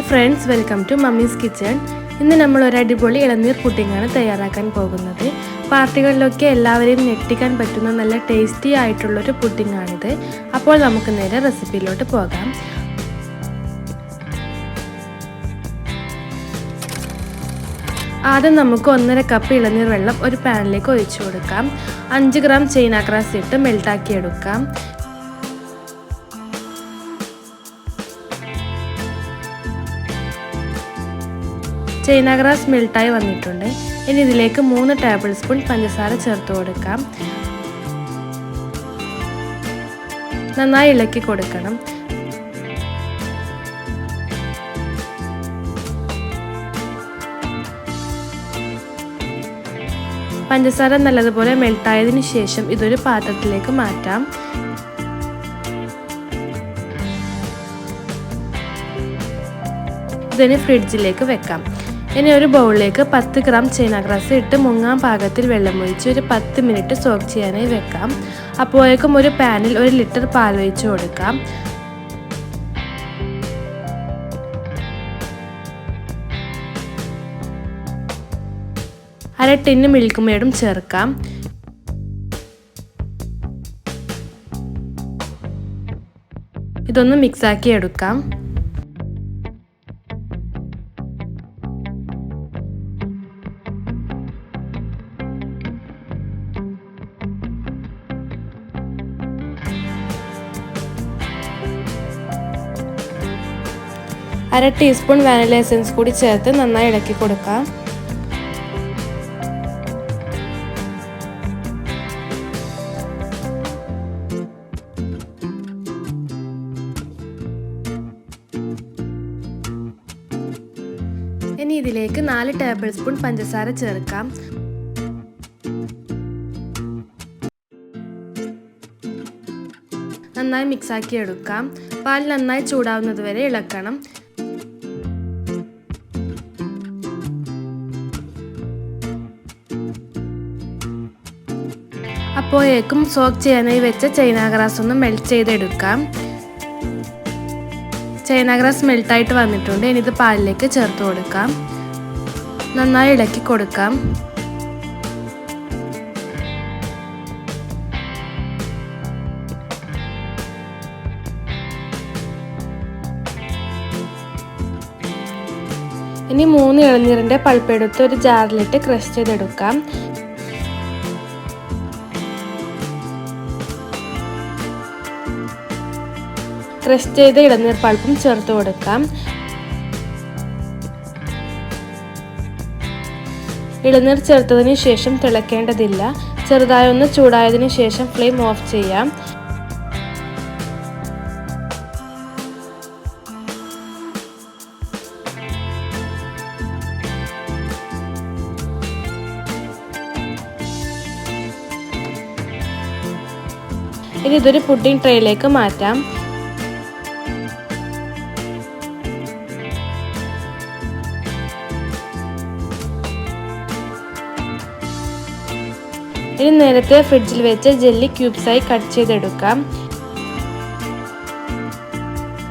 Friends, welcome to mummy's kitchen. ഇന്ന് നമ്മൾ ഒരു അടിപൊളി ഇളനീർ പുഡിംഗാണ് തയ്യാറാക്കാൻ പോകുന്നത്. പാർട്ടികളിലൊക്കെ എല്ലാവരെയും ഞെട്ടിക്കാൻ പറ്റുന്ന നല്ല ടേസ്റ്റി ആയിട്ടുള്ളൊരു പുഡിംഗാണിത്. അപ്പോൾ നമുക്ക് നേരെ റെസിപ്പിയിലോട്ട് പോകാം. ആദ്യം നമുക്ക് 1.5 കപ്പ് ഇളനീർ വെള്ളം ഒരു പാനിലേക്ക് ഒഴിച്ചു കൊടുക്കാം. 5 ഗ്രാം ചൈന ഗ്രാസ് ഇട്ട് മെൽട്ടാക്കി എടുക്കാം. ചൈന ഗ്രാസ് മെൽട്ടായി വന്നിട്ടുണ്ട്. ഇനി ഇതിലേക്ക് 3 ടേബിൾ സ്പൂൺ പഞ്ചസാര ചേർത്ത് കൊടുക്കാം. നന്നായി ഇളക്കി കൊടുക്കണം. പഞ്ചസാര നല്ലതുപോലെ മെൽട്ടായതിനു ശേഷം ഇതൊരു പാത്രത്തിലേക്ക് മാറ്റാം. ഇതിന് ഫ്രിഡ്ജിലേക്ക് വെക്കാം. ഇനി ഒരു ബൗളിലേക്ക് 10 ഗ്രാം ചൈന ഗ്രാസ് ഇട്ട് മുങ്ങാൻ പാകത്തിൽ വെള്ളമൊഴിച്ച് ഒരു 10 മിനിറ്റ് സോക്ക് ചെയ്യാനായി വെക്കാം. അപ്പോഴേക്കും ഒരു പാനിൽ 1 ലിറ്റർ പാൽ ഒഴിച്ച് കൊടുക്കാം. അര ടിന്ന് മിൽക്ക് മെയ്ഡും ചേർക്കാം. ഇതൊന്ന് മിക്സാക്കി എടുക്കാം. അര ടീസ്പൂൺ വാനില എസൻസ് കൂടി ചേർത്ത് നന്നായി ഇളക്കി കൊടുക്കാം. ഇനി ഇതിലേക്ക് 4 ടേബിൾ സ്പൂൺ പഞ്ചസാര ചേർക്കാം. നന്നായി മിക്സാക്കി എടുക്കാം. പാൽ നന്നായി ചൂടാവുന്നത് വരെ ഇളക്കണം. അപ്പോഴേക്കും സോക്ക് ചെയ്യാനായി വെച്ച ചൈന ഗ്രാസ് ഒന്ന് മെൽറ്റ് ചെയ്തെടുക്കാം. ചൈന ഗ്രാസ് മെൽട്ടായിട്ട് വന്നിട്ടുണ്ട്. ഇനി ഇത് പാലിലേക്ക് ചേർത്ത് കൊടുക്കാം. നന്നായി ഇളക്കി കൊടുക്കാം. ഇനി 3 ഇളനീരിൻ്റെ പൾപ്പെടുത്ത് ഒരു ജാറിലിട്ട് ക്രഷ് ചെയ്തെടുക്കാം. ക്രഷ് ചെയ്ത ഇളനീർ പൾപ്പും ചേർത്ത് കൊടുക്കാം. ഇളനീർ ചേർത്തതിന് ശേഷം തിളക്കേണ്ടതില്ല. ചെറുതായി ഒന്ന് ചൂടായതിനു ശേഷം ഫ്ലെയിം ഓഫ് ചെയ്യാം. ഇനി ഇതൊരു പുഡിംഗ് ട്രേയിലേക്ക് മാറ്റാം. ഇനി നേരത്തെ ഫ്രിഡ്ജിൽ വെച്ച് ജെല്ലി ക്യൂബ്സായി കട്ട് ചെയ്തെടുക്കാം.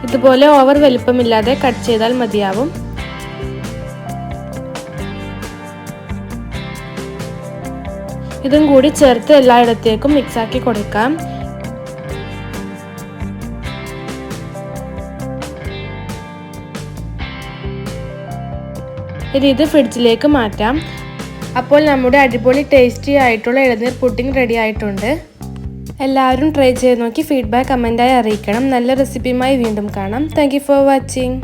ഇതുപോലെ ഓവർ വലിപ്പമില്ലാതെ കട്ട് ചെയ്താൽ മതിയാവും. ഇതും കൂടി ചേർത്ത് എല്ലായിടത്തേക്കും മിക്സാക്കി കൊടുക്കാം. ഇനി ഇത് ഫ്രിഡ്ജിലേക്ക് മാറ്റാം. അപ്പോൾ നമ്മുടെ അടിപൊളി ടേസ്റ്റി ആയിട്ടുള്ള ഇളനീർ പുഡിംഗ് റെഡി ആയിട്ടുണ്ട്. എല്ലാവരും ട്രൈ ചെയ്ത് നോക്കി ഫീഡ്ബാക്ക് കമൻറ്റായി അറിയിക്കണം. നല്ല റെസിപ്പിയുമായി വീണ്ടും കാണാം. Thank you for watching.